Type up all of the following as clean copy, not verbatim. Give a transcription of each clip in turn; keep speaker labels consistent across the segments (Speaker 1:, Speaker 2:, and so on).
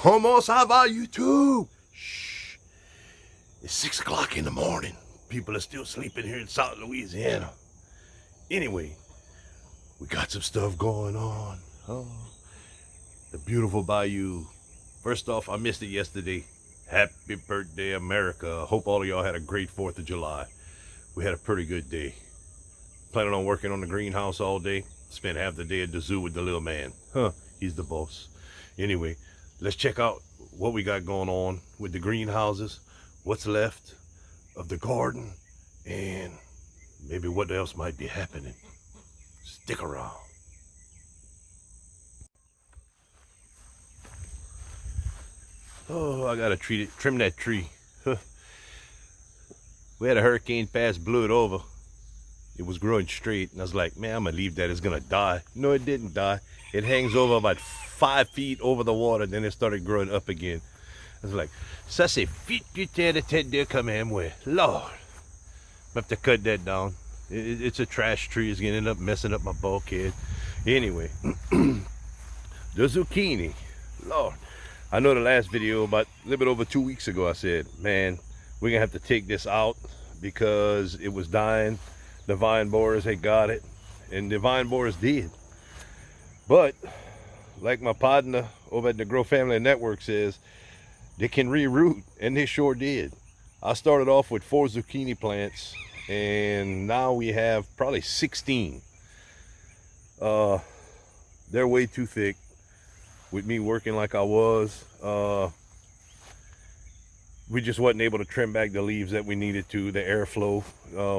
Speaker 1: Comment ça va, YouTube? Shh. It's 6 o'clock in the morning. People are still sleeping here in South Louisiana. Anyway, we got some stuff going on. Oh, the beautiful bayou. First off, I missed it yesterday. Happy birthday, America. Hope all of y'all had a great 4th of July. We had a pretty good day. Planning on working on the greenhouse all day. Spent half the day at the zoo with the little man. He's the boss. Anyway, let's check out what we got going on with the greenhouses, what's left of the garden, and maybe what else might be happening. Stick around. Oh, I gotta trim that tree. We had a hurricane pass, blew it over. It was growing straight, and I was like, man, I'm gonna leave that, it's gonna die. No, it didn't die. It hangs over about 5 feet over the water, then it started growing up again. I was like, ça c'est fit putain de tête de quand même, ouais. Lord, I have to cut that down. It's a trash tree, it's gonna end up messing up my bulkhead. Anyway, the zucchini, Lord. I know the last video, about a little bit over 2 weeks ago, I said, man, we're gonna have to take this out because it was dying. The vine borers had got it, and the vine borers did. But like my partner over at the Grow Family Network says, they can reroot, and they sure did. I started off with 4 zucchini plants, and now we have probably 16. They're way too thick with me working like I was. We just wasn't able to trim back the leaves that we needed to. The airflow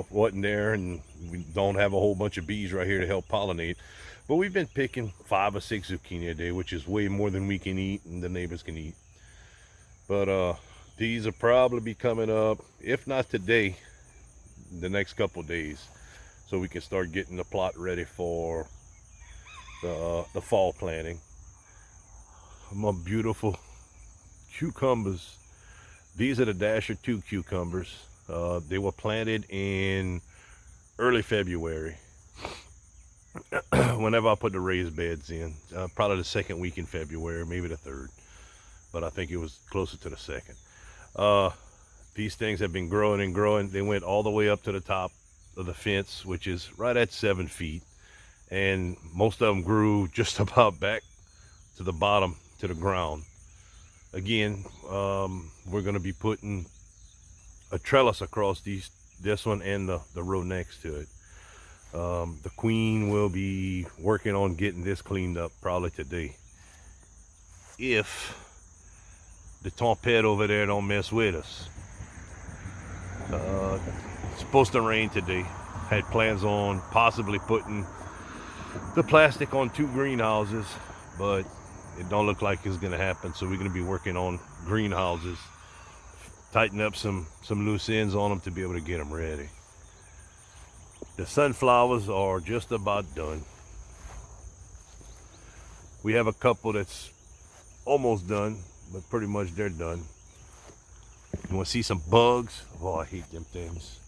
Speaker 1: wasn't there, and we don't have a whole bunch of bees right here to help pollinate. But we've been picking 5 or 6 zucchini a day, which is way more than we can eat and the neighbors can eat. But these will probably be coming up, if not today, the next couple days, so we can start getting the plot ready for the fall planting. My beautiful cucumbers. These are the Dasher 2 cucumbers. They were planted in early February. Whenever I put the raised beds in, probably the 2nd week in February, maybe the 3rd, but I think it was closer to the 2nd. These things have been growing and growing. They went all the way up to the top of the fence, which is right at 7 feet, and most of them grew just about back to the bottom, to the ground. Again, we're going to be putting a trellis across this one and the row next to it. The queen will be working on getting this cleaned up probably today, if the tempête over there don't mess with us. It's supposed to rain today. Had plans on possibly putting the plastic on 2 greenhouses, but it don't look like it's gonna happen. So we're gonna be working on greenhouses, tighten up some loose ends on them to be able to get them ready. The sunflowers are just about done. We have a couple that's almost done, but pretty much they're done. You want to see some bugs? Oh, I hate them things.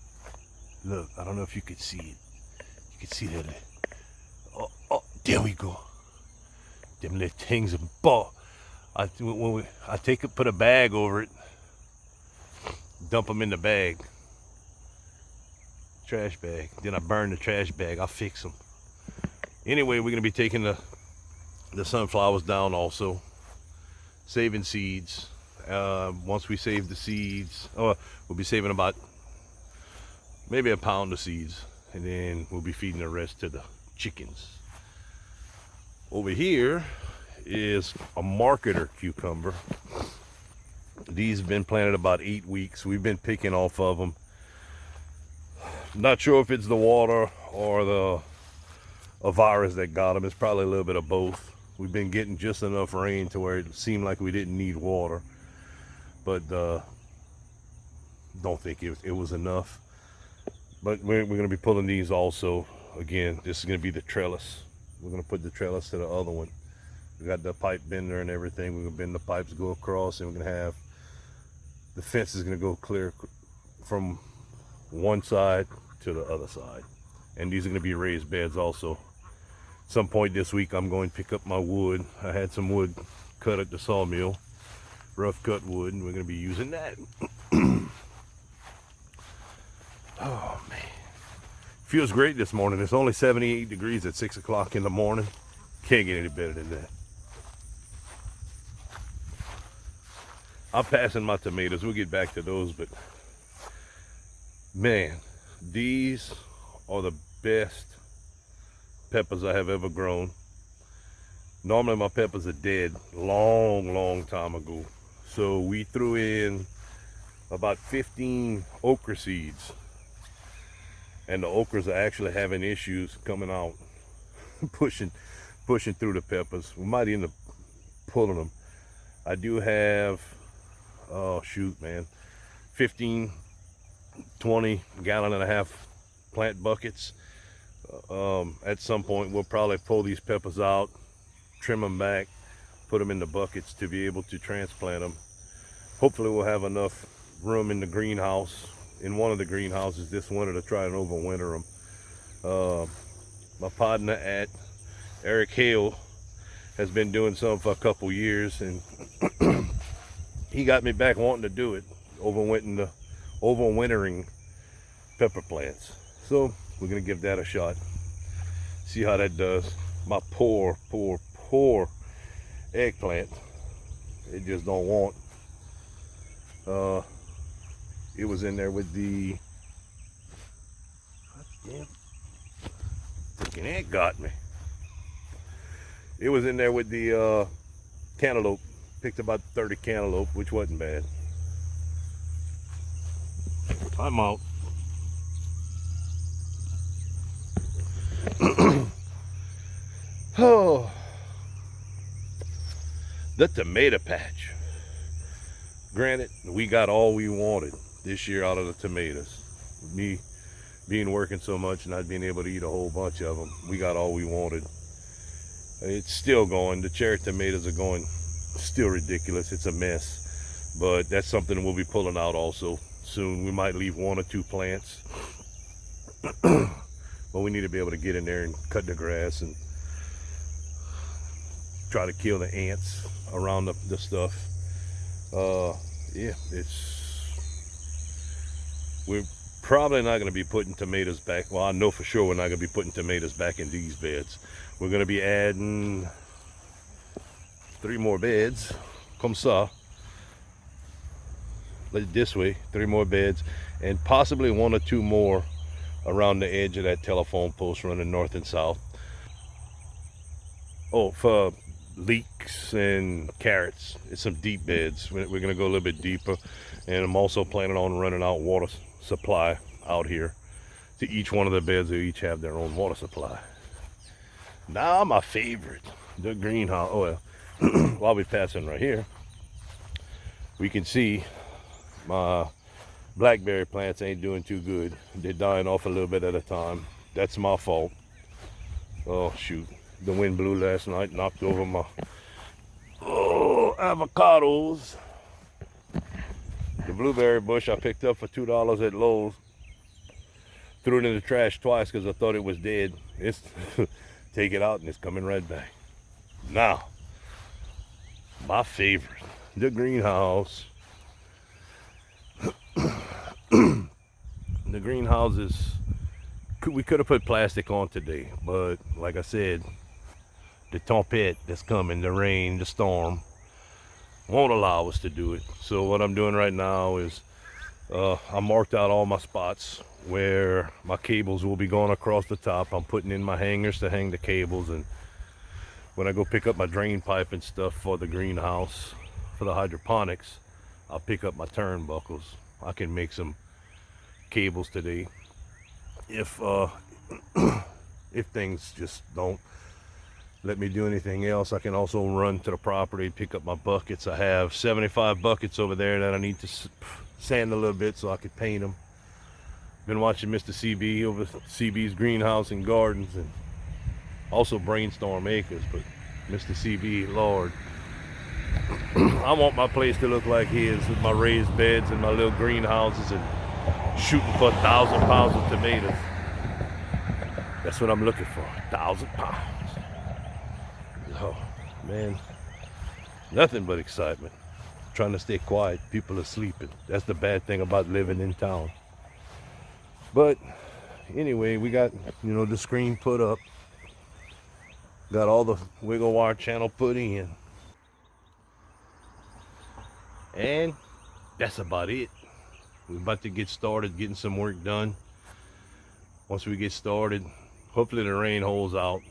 Speaker 1: Look, I don't know if you could see it. You can see that. Oh, there we go. Them little things of ball. I take it, put a bag over it, dump them in the bag, trash bag. Then I burn the trash bag. I'll fix them. Anyway, we're gonna be taking the sunflowers down also, saving seeds. Once we save the seeds, we'll be saving about maybe a pound of seeds, and then we'll be feeding the rest to the chickens. Over here is a marketer cucumber. These have been planted about 8 weeks. We've been picking off of them. Not sure if it's the water or a virus that got them. It's probably a little bit of both. We've been getting just enough rain to where it seemed like we didn't need water, but don't think it was enough. But we're going to be pulling these also. Again, this is going to be the trellis. We're going to put the trellis to the other one. We got the pipe bender and everything. We're going to bend the pipes, go across, and we're going to have the fence is going to go clear from one side to the other side. And these are going to be raised beds also. At some point this week, I'm going to pick up my wood. I had some wood cut at the sawmill. rough cut wood, and we're going to be using that. Oh man, feels great this morning. It's only 78 degrees at 6 o'clock in the morning. Can't get any better than that. I'm passing my tomatoes. We'll get back to those, but man, these are the best peppers I have ever grown. Normally my peppers are dead long time ago. So we threw in about 15 okra seeds, and the okras are actually having issues coming out, pushing through the peppers. We might end up pulling them. I do have, oh shoot man, 15, 20 gallon and a half plant buckets. At some point we'll probably pull these peppers out, trim them back, put them in the buckets to be able to transplant them. Hopefully we'll have enough room in the greenhouse, in one of the greenhouses this winter, to try and overwinter them. My partner at Aaric Hale has been doing some for a couple years, and he got me back wanting to do it, overwintering pepper plants. So we're gonna give that a shot, see how that does. My poor eggplant, it just don't want. It was in there with the, damn, freaking ant got me. It was in there with the cantaloupe. Picked about 30 cantaloupe, which wasn't bad. I'm out. Oh, the tomato patch. Granted, we got all we wanted this year out of the tomatoes. Me being working so much and not being able to eat a whole bunch of them, we got all we wanted. It's still going. The cherry tomatoes are going still ridiculous. It's a mess, but that's something we'll be pulling out also soon. We might leave 1 or 2 plants, but we need to be able to get in there and cut the grass and try to kill the ants around the stuff. Yeah, we're probably not going to be putting tomatoes back. Well, I know for sure we're not going to be putting tomatoes back in these beds. We're going to be adding 3 more beds, comme ça, like this way, 3 more beds, and possibly 1 or 2 more around the edge of that telephone post running north and south. Oh, for leeks and carrots, it's some deep beds. We're going to go a little bit deeper, and I'm also planning on running out water supply out here to each one of the beds. They each have their own water supply. Now my favorite, the greenhouse. Oh well, while we're passing right here, we can see my blackberry plants ain't doing too good. They're dying off a little bit at a time. That's my fault. Oh shoot, the wind blew last night, knocked over my avocados. The blueberry bush I picked up for $2 at Lowe's. Threw it in the trash twice because I thought it was dead. It's take it out and it's coming right back. Now, my favorite, the greenhouse. The greenhouses, we could have put plastic on today, but like I said, the tempête that's coming, the rain, the storm, won't allow us to do it. So what I'm doing right now is I marked out all my spots where my cables will be going across the top. I'm putting in my hangers to hang the cables, and when I go pick up my drain pipe and stuff for the greenhouse, for the hydroponics, I'll pick up my turnbuckles. I can make some cables today if if things just don't let me do anything else. I can also run to the property, pick up my buckets. I have 75 buckets over there that I need to sand a little bit so I could paint them. Been watching Mr. CB over CB's greenhouse and gardens, and also Brainstorm Acres, but Mr. CB, Lord, I want my place to look like his, with my raised beds and my little greenhouses and shooting for 1,000 pounds of tomatoes. That's what I'm looking for, 1,000 pounds. Oh man, nothing but excitement. trying to stay quiet. People are sleeping. That's the bad thing about living in town. But anyway, we got, you know, the screen put up. Got all the wiggle wire channel put in. And that's about it. We're about to get started getting some work done. Once we get started, hopefully the rain holds out.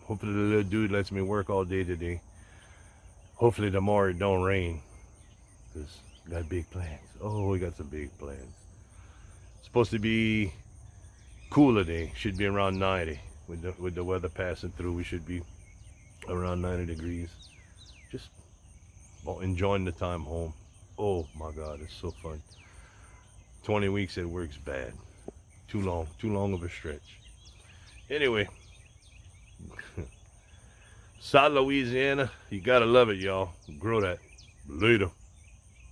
Speaker 1: Hopefully the little dude lets me work all day today. Hopefully tomorrow it don't rain. Because we got big plans. Oh, we got some big plans. It's supposed to be cooler day. Should be around 90. With the weather passing through, we should be around 90 degrees. Just enjoying the time home. Oh my God, it's so fun. 20 weeks at work's bad. Too long of a stretch. Anyway, South Louisiana, you gotta love it, y'all. Grow that. Later.